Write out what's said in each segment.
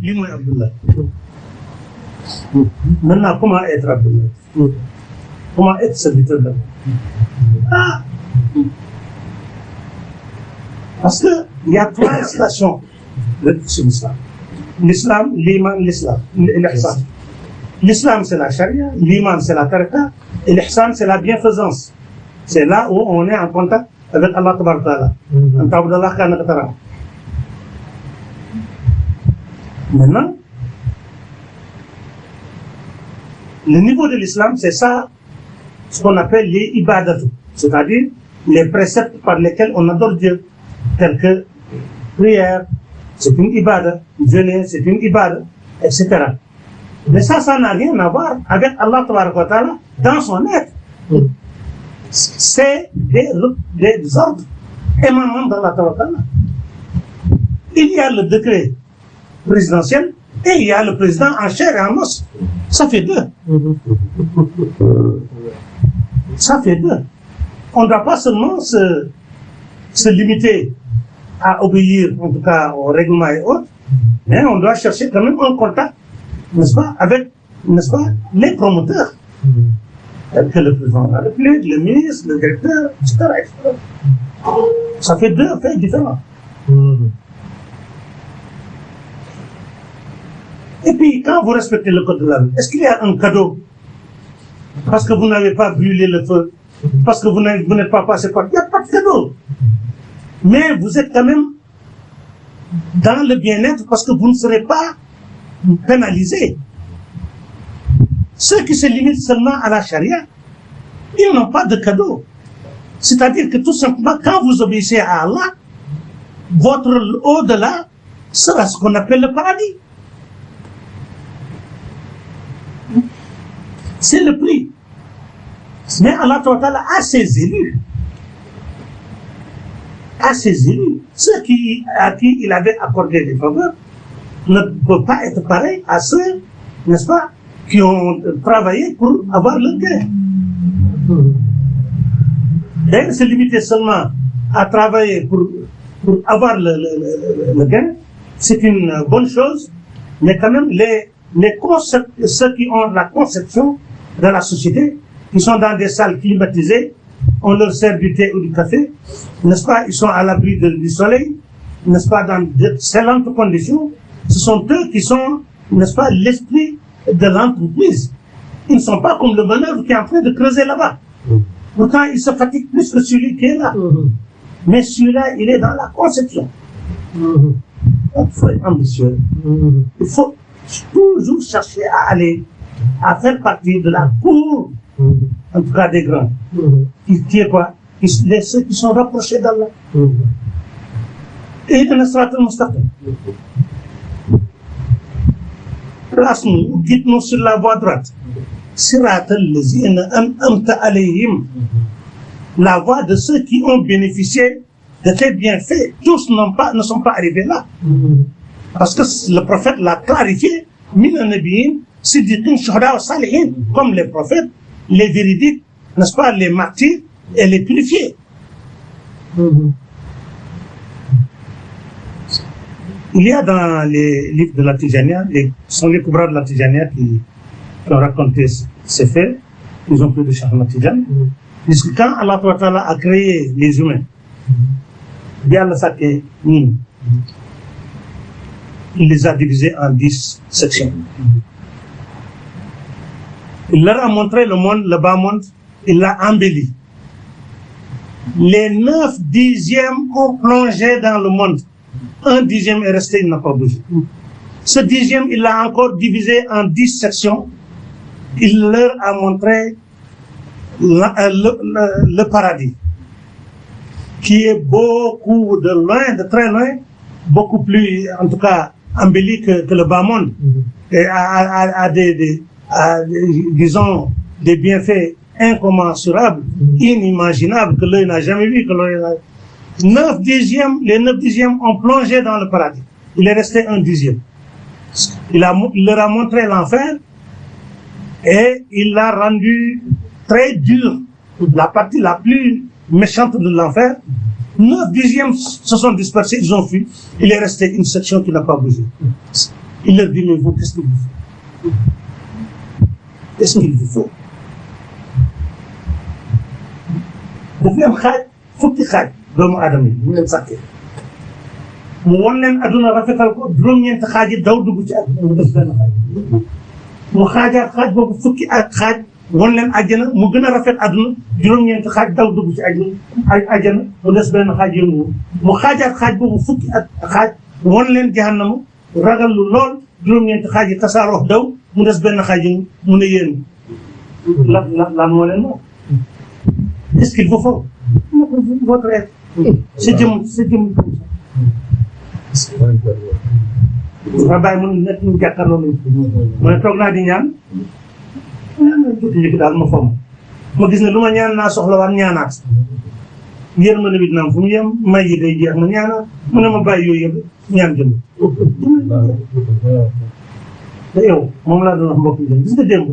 lii mooy Abdullah. Maintenant, comment être Abdullah? Comment être serviteur d'Allah? Ah! Parce qu'il y a 3 stations sur l'islam. L'islam, l'iman, l'islam, l'ihsan. L'islam, c'est la charia, l'iman, c'est la tariqa, et l'ihsan, c'est la bienfaisance. C'est là où on est en contact avec Allah Tabaraka Ta'ala. Maintenant, le niveau de l'islam, c'est ça, ce qu'on appelle les ibadatu, c'est-à-dire les préceptes par lesquels on adore Dieu, tels que prière, c'est une ibada, jeûner, c'est une ibada, etc. Mais ça n'a rien à voir avec Allah Tabaraka Ta'ala dans son être. C'est des ordres émanant d'Allah Tabaraka Ta'ala. Il y a le décret présidentiel et il y a le président en chair et en os. Ça fait 2. Ça fait 2. On ne doit pas seulement se limiter à obéir, en tout cas, aux règlements et autres, mais on doit chercher quand même un contact, n'est-ce pas, avec, n'est-ce pas, les promoteurs, tels que le président de la République, le ministre, le directeur, etc. Ça fait 2 faits différents. Et puis, quand vous respectez le code de la vie, est-ce qu'il y a un cadeau? Parce que vous n'avez pas brûlé le feu, parce que vous n'êtes pas passé par... Il n'y a pas de cadeau. Mais vous êtes quand même dans le bien-être parce que vous ne serez pas pénalisés. Ceux qui se limitent seulement à la charia, ils n'ont pas de cadeau. C'est-à-dire que tout simplement, quand vous obéissez à Allah, votre au-delà sera ce qu'on appelle le paradis. C'est le prix. Mais Allah a ses élus. À ses élus, ceux à qui il avait accordé des faveurs ne peuvent pas être pareils à ceux, n'est-ce pas, qui ont travaillé pour avoir le gain. D'ailleurs, se limiter seulement à travailler pour avoir le gain, c'est une bonne chose, mais quand même, ceux qui ont la conception de la société, qui sont dans des salles climatisées, on leur sert du thé ou du café, n'est-ce pas, ils sont à l'abri du soleil, n'est-ce pas, dans d'excellentes conditions. Ce sont eux qui sont, n'est-ce pas, l'esprit de l'entreprise. Ils ne sont pas comme le manœuvre qui est en train de creuser là-bas. Pourtant, il se fatigue plus que celui qui est là. Mais celui-là, il est dans la conception. Il faut être ambitieux. Il faut toujours chercher à faire partie de la cour, en tout cas des grands. Qui est quoi? Ceux qui sont rapprochés d'Allah. Et de Nasrat al-Mustaqim. Place-nous, guide-nous sur la voie droite. Sirat al-lazina an'amta alayhim. La voie de ceux qui ont bénéficié de tes bienfaits. Tous ne sont pas arrivés là. Parce que le prophète l'a clarifié. Min an-nabiyyin, siddiqin, shuhada wa salihin. Comme les prophètes, les véridiques, n'est-ce pas, les martyrs et les purifiés. Il y a dans les livres de la Tijania, ce sont les Kubra de la Tijania qui ont raconté ces faits. Ils ont pris de Cheikh Ahmad Tidiane. Puisque quand Allah a créé les humains, il les a divisés en 10 sections. Il leur a montré le monde, le bas monde, il l'a embelli. Les 9 dixièmes ont plongé dans le monde. 1 dixième est resté, il n'a pas bougé. Ce 10e, il l'a encore divisé en 10 sections. Il leur a montré le paradis, qui est beaucoup de loin, de très loin, beaucoup plus, en tout cas, embelli que le bas monde. Et disons, des bienfaits incommensurables, inimaginables, que l'œil n'a jamais vu, que l'œil n'a... Les 9 dixièmes ont plongé dans le paradis. Il est resté 1 dixième. Il leur a montré l'enfer et il l'a rendu très dur. La partie la plus méchante de l'enfer, 9/10 se sont dispersés, ils ont fui. Il est resté une section qui n'a pas bougé. Il leur dit, mais vous, qu'est-ce qu'il vous faut? Qu'est-ce qu'il vous faut? dafa am xaaj fukki xaaj doomu aadama yi mu leen sàkkee mu won leen adduna rafetal ko juróom-ñeenti xaaj yi daw dugg ci adduna mu def benn xaaj mu xaajaat xaaj boobu fukki ak xaaj won leen àjjana mu gën a rafet adduna juróom-ñeenti xaaj daw dugg ci àjjana mu des benn xaaj yëngu mu xaajaat xaaj boobu fukki ak xaaj won leen jahannama ragal lu lool juróom-ñeenti xaaj yi tasaaroo daw mu des benn xaaj yëngu mu ne yéen lan moo leen moom. Est-ce qu'il vous faut? Votre être. C'est Dieu. Ma bàyyi mu nekk ñu jàkkaarloo nañu mu ne toog naa di ñaan joti daal ma fomm ma gis ne lu ma ñaan naa soxla waan ñaanaat yërmande bi dina am fu mu yem may yi day jeex ma ñaanaat mu ne ma bàyyi yooyu yëpp ñaan jëm te yow moom laa doon wax mbokk yi gis nga démb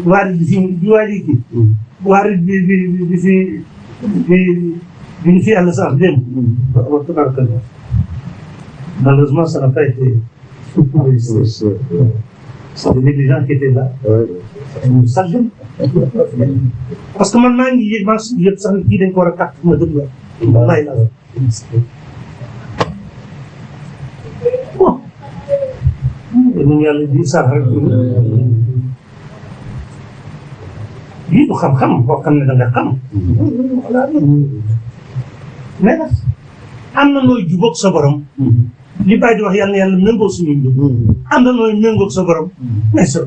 waari bi fi waari kii waari bi fi bi ñu fi àll sax démb malheureusement ça n'a pas été c'est des négligents qui étaient là sàggan parce que man maa ngi yëg maa ngi yëg sax kii dañ ko war a kàtt ma dëgg la wallaay la bon ñun yàlla di sax rek lii du xam-xam boo xam ne da nga xam voilà mais nag am na nooy jubóog sa borom li Baye di wax yàlla na yàlla méngoo suñuy mbir am na nooy méngoog sa borom mais sa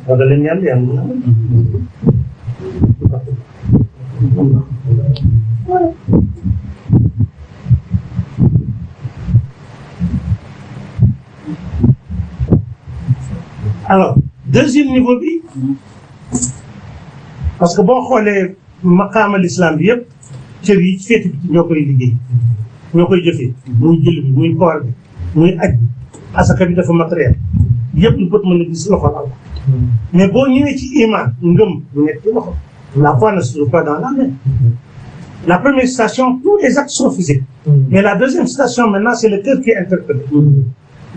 ragal leen yàlla alors deuxième niveau bi parce que boo xoolee maqaamal islam bi yëpp cër yi ci féeti bi ñoo koy liggéey ñoo koy jëfee muy julli bi muy koor bi muy aj bi asaka bi dafa matériel yëpp lu bët mën a gis loxo la mais boo ñëwee ci iman ngëm bu nekk ci loxo la foi ne se trouve pas dans la main. La première station, tous les actes sont physiques. Mais la deuxième station maintenant c'est le cœur qui est interpellé.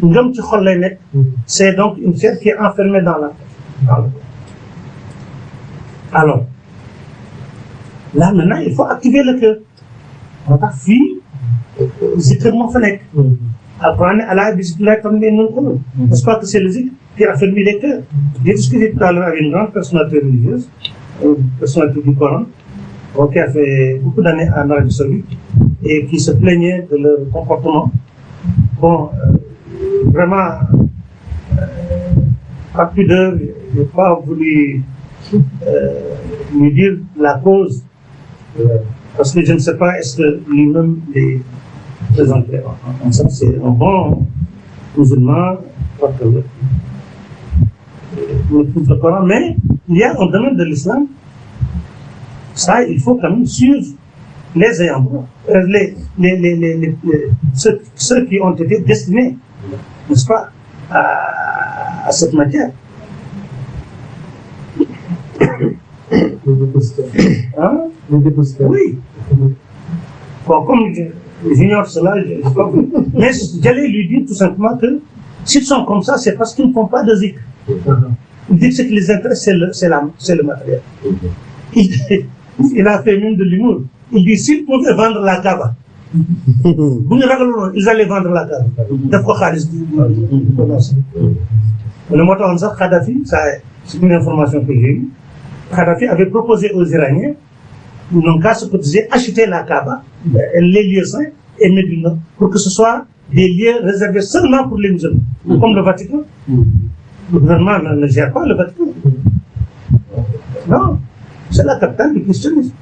ngëm ci xol lay nekk c'est donc une chair qui est enfermée dans la tête. Alors là maintenant il faut activer le cœur moo tax fii zikr moo fa nekk Alquran ne ala bi zikrillahi tatma'innul qulub. N'est-ce pas que c'est le zikr qui affermit les cœurs? J'ai discuté tout à l'heure avec une grande personnalité religieuse, une personnalité du Coran, qui a fait beaucoup d'années en Arabie Saoudite et qui se plaignait de leur comportement. Bon, vraiment, par pudeur, je n'ai pas voulu lui dire la cause, parce que je ne sais pas est-ce que lui-même est présenté en ça. C'est un bon musulman, le Coran, mais il y a un domaine de l'islam, ça il faut quand même suivre les ayants droit, ceux qui ont été destinés, n'est-ce pas, à cette matière. Hein? Oui. Bon, comme j'ignore cela, mais j'allais lui dire tout simplement que s'ils sont comme ça, c'est parce qu'ils ne font pas de zikr. Il dit que ce qui les intéresse, c'est le matériel. Il a fait même de l'humour. Il dit s'ils pouvaient vendre la Kaaba, ils allaient vendre la Kaaba. Daf ko xaalis le moo taxoon sax Kadhafi, c'est une information que j'ai eue. Kadhafi avait proposé aux Iraniens, ils n'ont qu'à se cotiser, acheter la Kaaba, les lieux saints et Médina, pour que ce soit des lieux réservés seulement pour les musulmans, comme le Vatican. Le gouvernement ne gère pas le Vatican. Non, c'est la capitale du christianisme.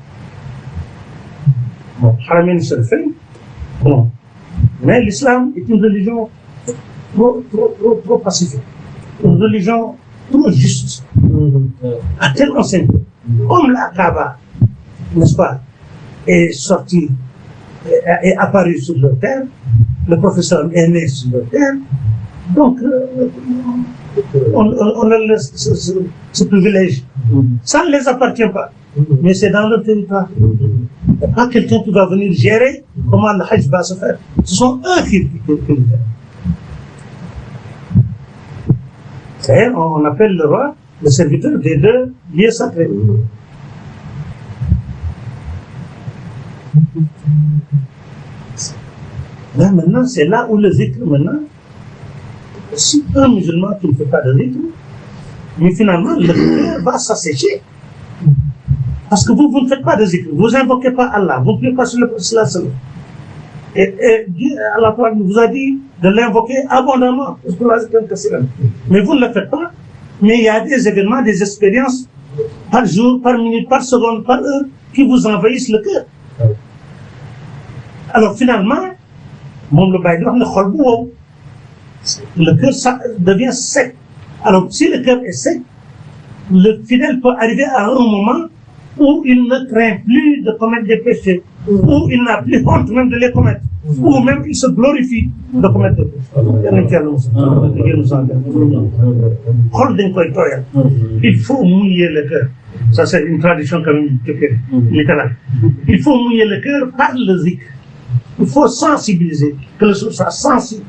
Bon, Haramain Sharifain, bon. Mais l'islam est une religion trop pacifique, une religion trop juste, à tel enseigne, comme la Kaaba, n'est-ce pas, est sortie, est apparue sur leur terre, le professeur est né sur leur terre, donc on a ce privilège. Ça ne les appartient pas. mais c'est dans leur territoire. Il n'y a pas quelqu'un qui va venir gérer comment le Hajj va se faire. Ce sont eux qui le font. On appelle le roi le serviteur des deux lieux sacrés. Là, maintenant, c'est là où le zikr, maintenant, si un musulman qui ne fait pas de zikr, mais finalement, le cœur va s'assécher. Parce que vous ne faites pas de zikr, vous n'invoquez pas Allah, vous ne priez pas sur le prophète. Et Dieu, Allah vous a dit de l'invoquer abondamment. Mais vous ne le faites pas. Mais il y a des événements, des expériences, par jour, par minute, par seconde, par heure, qui vous envahissent le cœur. Alors finalement, le cœur devient sec. Alors si le cœur est sec, le fidèle peut arriver à un moment où il ne craint plus de commettre des péchés, où il n'a plus honte même de les commettre, ou même il se glorifie de commettre des péchés. Il faut mouiller le cœur. Ça, c'est une tradition quand même littérale. Il faut mouiller le cœur par le zikr. Il faut sensibiliser, que le sourd soit sensible,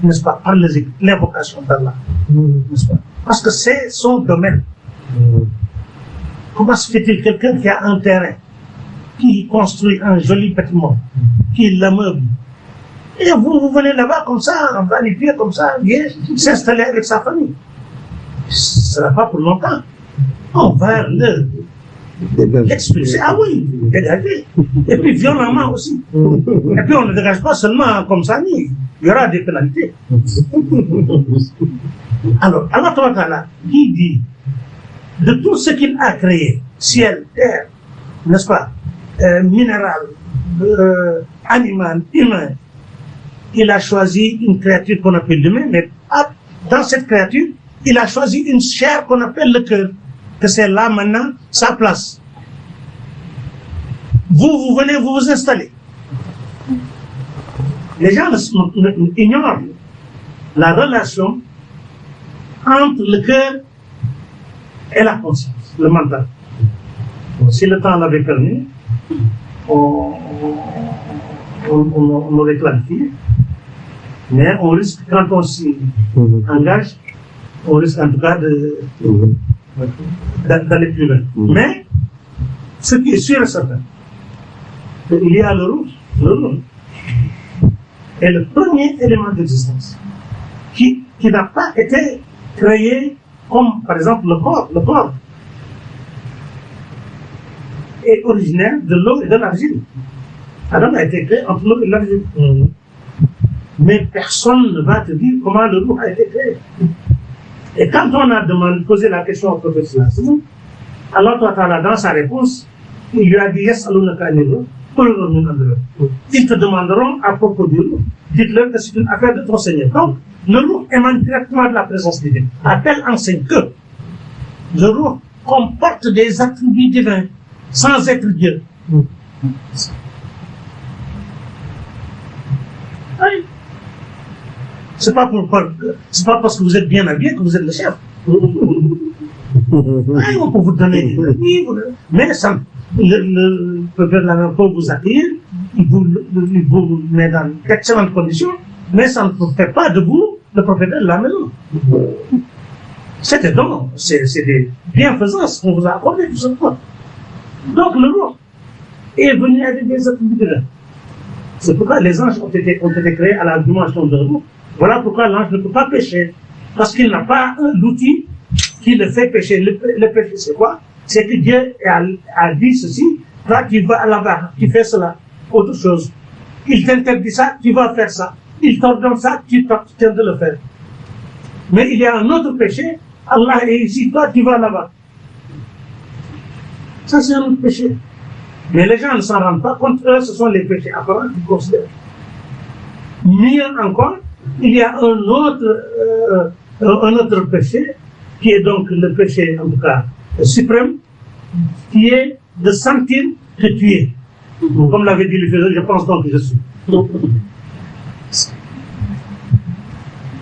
n'est-ce pas, par le zikr, l'invocation d'Allah, n'est-ce pas? Parce que c'est son domaine. Comment se fait-il quelqu'un qui a un terrain, qui construit un joli bâtiment, qui l'ammeuble, et vous venez là-bas comme ça, en vanité, comme ça, bien s'installer avec sa famille? Ce ne sera pas pour longtemps. On va l'expulser. Ah oui, dégager. Et puis violemment aussi. Et puis on ne dégage pas seulement comme ça, il y aura des pénalités. Alors, Allah qui dit de tout ce qu'il a créé, ciel, terre, n'est-ce pas, minéral, animal, humain, il a choisi une créature qu'on appelle l'humain, mais dans cette créature, il a choisi une chair qu'on appelle le cœur, que c'est là maintenant sa place. Vous venez, vous vous installez. Les gens ignorent la relation entre le cœur et la conscience, le mental. Si le temps l'avait permis, on aurait clarifié, mais on risque, quand on s'y engage, on risque en tout cas d'aller plus loin. Mais, ce qui est sûr et certain, il y a le rouge est le premier élément d'existence qui n'a pas été créé comme, par exemple, le corps. Le corps est originaire de l'eau et de l'argile. Adam a été créé entre l'eau et l'argile. Mais personne ne va te dire comment le rouge a été créé. Et quand on a posé la question au prophète, alors dans sa réponse, il lui a dit yes, ils te demanderont à propos du rouh. Dites-leur que c'est une affaire de ton Seigneur. Donc, le rouh émane directement de la présence divine. À telle enseigne que le rouh comporte des attributs divins sans être Dieu. Oui. C'est pas parce que vous êtes bien habillé que vous êtes le chef. On peut vous donner des livres, mais ça, le peuple de la mer peut vous accueillir, il vous met dans d'excellentes conditions, mais ça ne fait pas de vous le propriétaire de la maison. C'est des dons, c'est des bienfaisances qu'on vous a accordées, tout simplement. Donc le roi est venu avec des attributs divins. C'est pourquoi les anges ont été créés à la dimension de l'eau. Voilà pourquoi l'ange ne peut pas pécher, parce qu'il n'a pas l'outil qui le fait pécher. Le péché, c'est quoi? C'est que Dieu a dit ceci, toi tu vas là-bas, tu fais cela, autre chose. Il t'interdit ça, tu vas faire ça. Il t'ordonne ça, tu tiens de le faire. Mais il y a un autre péché, Allah est ici, toi tu vas là-bas. Ça c'est un autre péché. Mais les gens ne s'en rendent pas compte, eux ce sont les péchés apparents qu'ils considèrent. Mieux encore, il y a un autre péché, qui est donc le péché, en tout cas, suprême, qui est de sentir que tu es. Comme l'avait dit le philosophe, je pense donc que je suis.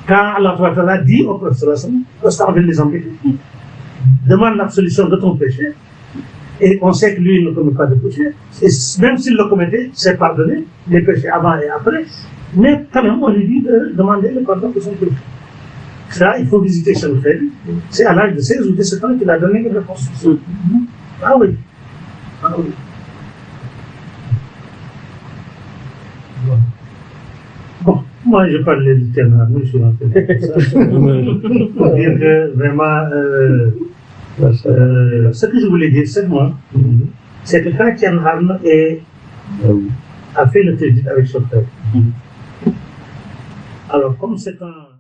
Quand Allah dit au prophète, demande l'absolution de ton péché, et on sait que lui, il ne commet pas de péché, et même s'il le commettait, c'est pardonné, les péchés avant et après, mais quand même, on lui dit de demander le pardon de son péché. Ça, il faut visiter Cheikh Khayri. C'est à l'âge de 16 ou 17 ans qu'il a donné une réponse. Ah oui. Ah oui. Bon, moi je parlais du thème, je suis rentré pour dire que vraiment, ce que je voulais dire seulement, c'est que quand Thierno Harna a fait le crédit avec Cheikh Khayri, alors comme c'est un